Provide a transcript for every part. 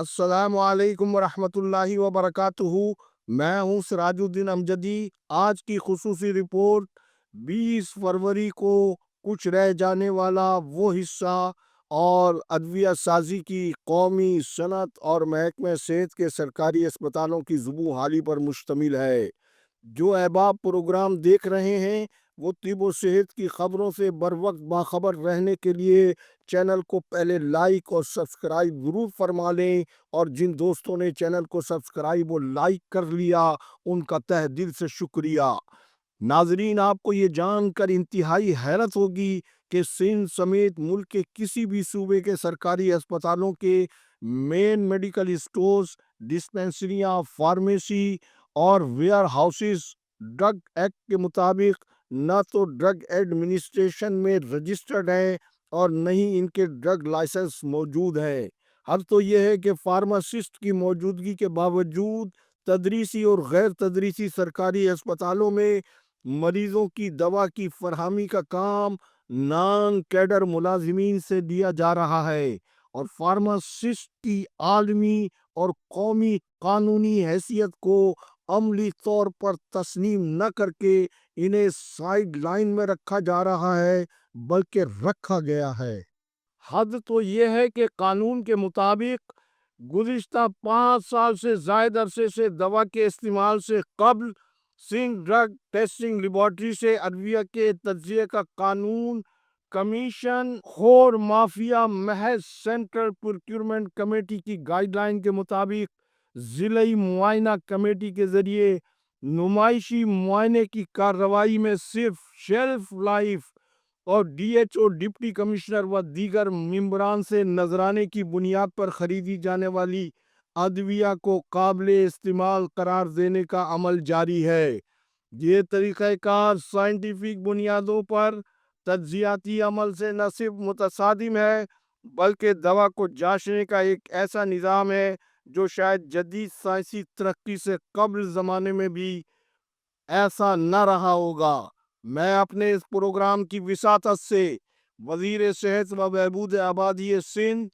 السلام علیکم ورحمۃ اللہ وبرکاتہ۔ میں ہوں سراج الدین امجدی۔ آج کی خصوصی رپورٹ 20 فروری کو کچھ رہ جانے والا وہ حصہ اور ادویہ سازی کی قومی صنعت اور محکمہ صحت کے سرکاری اسپتالوں کی زبوں حالی پر مشتمل ہے۔ جو احباب پروگرام دیکھ رہے ہیں وہ طب و صحت کی خبروں سے بر وقت باخبر رہنے کے لیے چینل کو پہلے لائک اور سبسکرائب ضرور فرما لیں، اور جن دوستوں نے چینل کو سبسکرائب اور لائک کر لیا ان کا تہ دل سے شکریہ۔ ناظرین، آپ کو یہ جان کر انتہائی حیرت ہوگی کہ سندھ سمیت ملک کے کسی بھی صوبے کے سرکاری اسپتالوں کے مین میڈیکل اسٹورز، ڈسپنسریاں، فارمیسی اور ویئر ہاؤسز ڈرگ ایکٹ کے مطابق نہ تو ڈرگ ایڈمنسٹریشن میں رجسٹرڈ ہیں اور نہ ہی ان کے ڈرگ لائسنس موجود ہے۔ حل تو یہ ہے کہ فارماسسٹ کی موجودگی کے باوجود تدریسی اور غیر تدریسی سرکاری اسپتالوں میں مریضوں کی دوا کی فراہمی کا کام نان کیڈر ملازمین سے لیا جا رہا ہے، اور فارماسسٹ کی عالمی اور قومی قانونی حیثیت کو عملی طور پر تسلیم نہ کر کے انہیں سائیڈ لائن میں رکھا جا رہا ہے، بلکہ رکھا گیا ہے۔ حد تو یہ ہے کہ قانون کے مطابق گزشتہ 5 سال سے زائد عرصے سے دوا کے استعمال سے قبل سندھ ڈرگ ٹیسٹنگ لیبارٹری سے ادویہ کے تجزیے کا قانون کمیشن خور مافیا محض سینٹرل پروکیورمنٹ کمیٹی کی گائیڈ لائن کے مطابق ضلعی معائنہ کمیٹی کے ذریعے نمائشی معائنے کی کارروائی میں صرف شیلف لائف اور D H O deputy commissioner و دیگر ممبران سے نذرانے کی بنیاد پر خریدی جانے والی ادویہ کو قابل استعمال قرار دینے کا عمل جاری ہے۔ یہ طریقہ کار سائنٹیفک بنیادوں پر تجزیاتی عمل سے نہ صرف متصادم ہے بلکہ دوا کو جانچنے کا ایک ایسا نظام ہے جو شاید جدید سائنسی ترقی سے قبل زمانے میں بھی ایسا نہ رہا ہوگا۔ میں اپنے اس پروگرام کی وساطت سے وزیر صحت و بہبود آبادی سندھ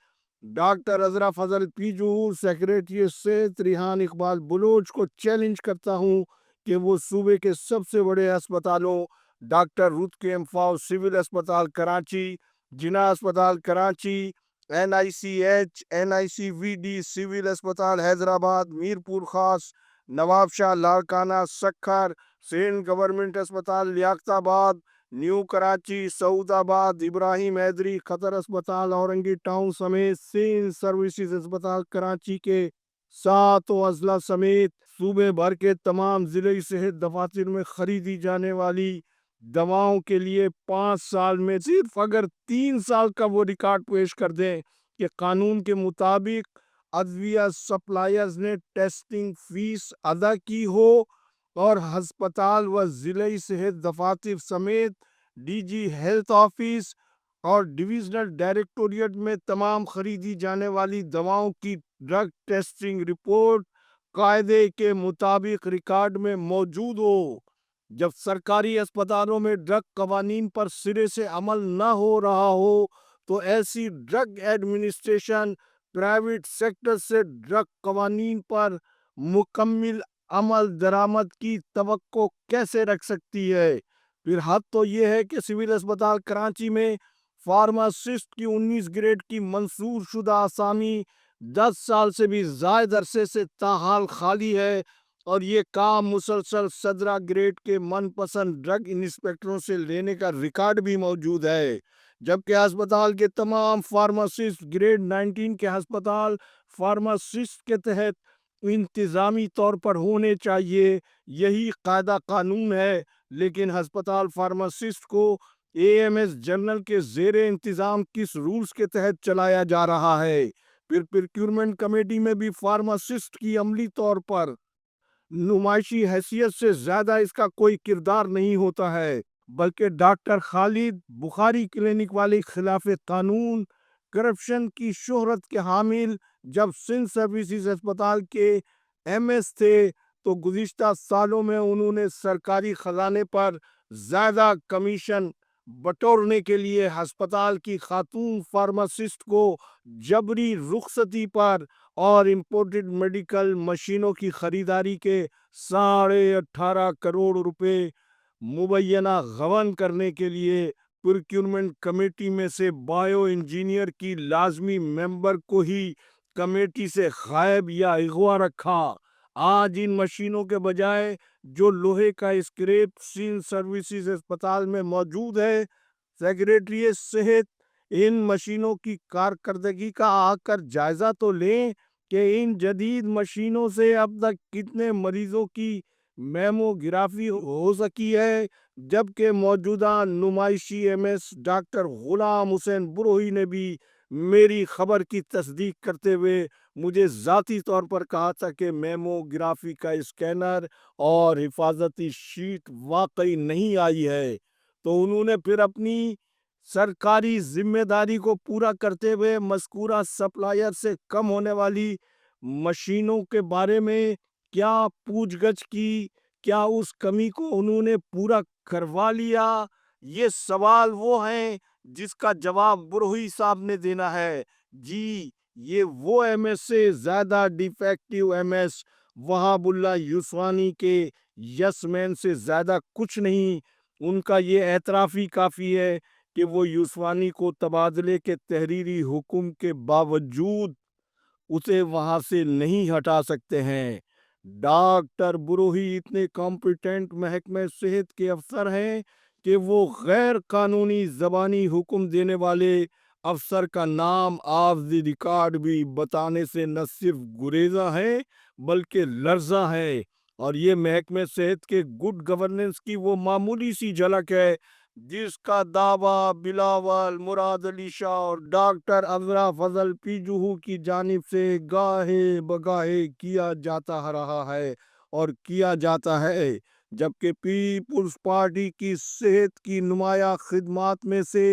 ڈاکٹر عذرا فضل پی جوہر، سیکریٹری صحت ریحان اقبال بلوچ کو چیلنج کرتا ہوں کہ وہ صوبے کے سب سے بڑے اسپتالوں ڈاکٹر رت کے امفاؤ سول اسپتال کراچی، جناح اسپتال کراچی، این آئی سی ایچ، این آئی سی وی ڈی سول اسپتال حیدرآباد، میرپور خاص، نواب شاہ لاڑکانہ سکھر، سندھ گورنمنٹ اسپتال لیاقت آباد، نیو کراچی، سعود آباد، ابراہیم حیدری خطر اسپتال اورنگی ٹاؤن سمیت سندھ سروسز اسپتال کراچی کے 7 اضلاع سمیت صوبے بھر کے تمام ضلعی صحت دفاتر میں خریدی جانے والی دواؤں کے لیے 5 سال میں صرف اگر 3 سال کا وہ ریکارڈ پیش کر دیں کہ قانون کے مطابق ادویہ سپلائرز نے ٹیسٹنگ فیس ادا کی ہو اور ہسپتال و ضلعی صحت دفاتر سمیت ڈی جی ہیلتھ آفس اور ڈویژنل ڈائریکٹوریٹ میں تمام خریدی جانے والی دواؤں کی ڈرگ ٹیسٹنگ رپورٹ قاعدے کے مطابق ریکارڈ میں موجود ہو۔ جب سرکاری اسپتالوں میں ڈرگ قوانین پر سرے سے عمل نہ ہو رہا ہو تو ایسی ڈرگ ایڈمنسٹریشن پرائیویٹ سیکٹر سے ڈرگ قوانین پر مکمل عمل درآمد کی توقع کیسے رکھ سکتی ہے؟ پھر حد تو یہ ہے کہ سول اسپتال کراچی میں فارماسسٹ کی 19 گریڈ کی منظور شدہ اسامی 10 سال سے بھی زائد عرصے سے تاحال خالی ہے، اور یہ کام مسلسل صدرہ گریڈ کے من پسند ڈرگ انسپیکٹروں سے لینے کا ریکارڈ بھی موجود ہے، جبکہ ہسپتال کے تمام فارماسسٹ گریڈ 19 کے ہسپتال فارماسسٹ کے تحت انتظامی طور پر ہونے چاہیے۔ یہی قاعدہ قانون ہے، لیکن ہسپتال فارماسسٹ کو اے ایم ایس جنرل کے زیر انتظام کس رولز کے تحت چلایا جا رہا ہے؟ پھر پروکیورمنٹ کمیٹی میں بھی فارماسسٹ کی عملی طور پر نمائشی حیثیت سے زیادہ اس کا کوئی کردار نہیں ہوتا ہے، بلکہ ڈاکٹر خالد بخاری کلینک والے خلاف قانون کرپشن کی شہرت کے حامل جب سندھ سروسز اسپتال کے ایم ایس تھے تو گزشتہ سالوں میں انہوں نے سرکاری خزانے پر زیادہ کمیشن بٹورنے کے لیے ہسپتال کی خاتون فارماسسٹ کو جبری رخصتی پر اور امپورٹڈ میڈیکل مشینوں کی خریداری کے 18.5 کروڑ روپے مبینہ غبن کرنے کے لیے پروکیورمنٹ کمیٹی میں سے بایو انجینئر کی لازمی ممبر کو ہی کمیٹی سے غائب یا اغوا رکھا۔ آج ان مشینوں کے بجائے جو لوہے کا اسکریپ سیل سروسز اسپتال میں موجود ہے، سیکریٹری صحت ان مشینوں کی کارکردگی کا آ کر جائزہ تو لیں کہ ان جدید مشینوں سے اب تک کتنے مریضوں کی میموگرافی ہو سکی ہے، جبکہ موجودہ نمائشی ایم ایس ڈاکٹر غلام حسین بروہی نے بھی میری خبر کی تصدیق کرتے ہوئے مجھے ذاتی طور پر کہا تھا کہ میموگرافی کا اسکینر اور حفاظتی شیٹ واقعی نہیں آئی ہے، تو انہوں نے پھر اپنی سرکاری ذمہ داری کو پورا کرتے ہوئے مذکورہ سپلائر سے کم ہونے والی مشینوں کے بارے میں کیا پوچھ گچھ کی؟ کیا اس کمی کو انہوں نے پورا کروا لیا؟ یہ سوال وہ ہیں جس کا جواب بروہی صاحب نے دینا ہے۔ جی، یہ وہ ایم ایس سے زیادہ ڈیفیکٹو ایم ایس وہاب اللہ یوسفانی کے یس مین سے زیادہ کچھ نہیں۔ ان کا یہ اعتراف ہی کافی ہے کہ وہ یوسفانی کو تبادلے کے تحریری حکم کے باوجود اسے وہاں سے نہیں ہٹا سکتے ہیں۔ ڈاکٹر بروہی اتنے کمپیٹنٹ محکمہ صحت کے افسر ہیں کہ وہ غیر قانونی زبانی حکم دینے والے افسر کا نام آف دی ریکارڈ بھی بتانے سے نہ صرف گریزاں ہیں بلکہ لرزاں ہیں، اور یہ محکمہ صحت کے گڈ گورننس کی وہ معمولی سی جھلک ہے جس کا دعویٰ بلاول مراد علی شاہ اور ڈاکٹر عذرا فضل پی جوہو کی جانب سے گاہے بگاہے کیا جاتا رہا ہے اور کیا جاتا ہے، جبکہ پیپلز پارٹی کی صحت کی نمایاں خدمات میں سے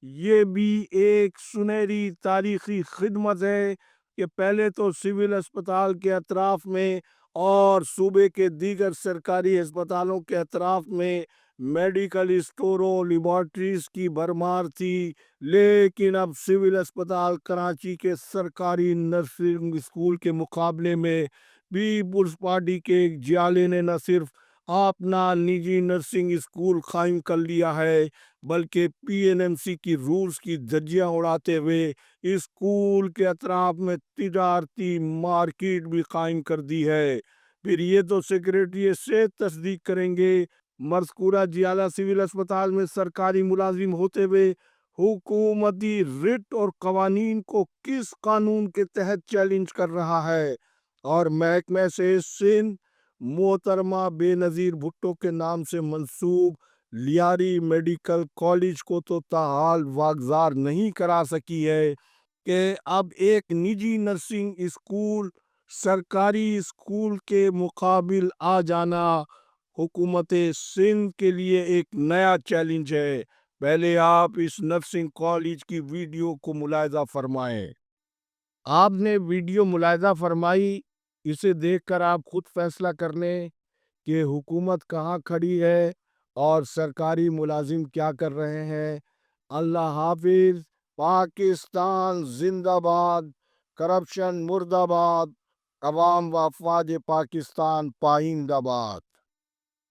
یہ بھی ایک سنہری تاریخی خدمت ہے کہ پہلے تو سول اسپتال کے اطراف میں اور صوبے کے دیگر سرکاری اسپتالوں کے اطراف میں میڈیکل اسٹوروں لیبارٹریز کی بھرمار تھی، لیکن اب سول اسپتال کراچی کے سرکاری نرسنگ اسکول کے مقابلے میں پیپلز پارٹی کے ایک جیالے نے نہ صرف اپنا نجی نرسنگ اسکول قائم کر لیا ہے بلکہ پی این ایم سی کی رولز کی دھجیاں اڑاتے ہوئے اسکول کے اطراف میں تجارتی مارکیٹ بھی قائم کر دی ہے۔ پھر یہ تو سیکریٹری سے تصدیق کریں گے، مذکورہ جیالہ سول اسپتال میں سرکاری ملازم ہوتے ہوئے حکومتی رٹ اور قوانین کو کس قانون کے تحت چیلنج کر رہا ہے، اور محکمہ سے سندھ محترمہ بے نظیر بھٹو کے نام سے منسوب لیاری میڈیکل کالج کو تو تاحال واگزار نہیں کرا سکی ہے کہ اب ایک نجی نرسنگ اسکول سرکاری اسکول کے مقابل آ جانا حکومت سندھ کے لیے ایک نیا چیلنج ہے۔ پہلے آپ اس نرسنگ کالج کی ویڈیو کو ملاحظہ فرمائیں۔ آپ نے ویڈیو ملاحظہ فرمائی، اسے دیکھ کر آپ خود فیصلہ کر لیں کہ حکومت کہاں کھڑی ہے اور سرکاری ملازم کیا کر رہے ہیں۔ اللہ حافظ۔ پاکستان زندہ باد، کرپشن مرد آباد، عوام و افواج پاکستان پائندہ باد۔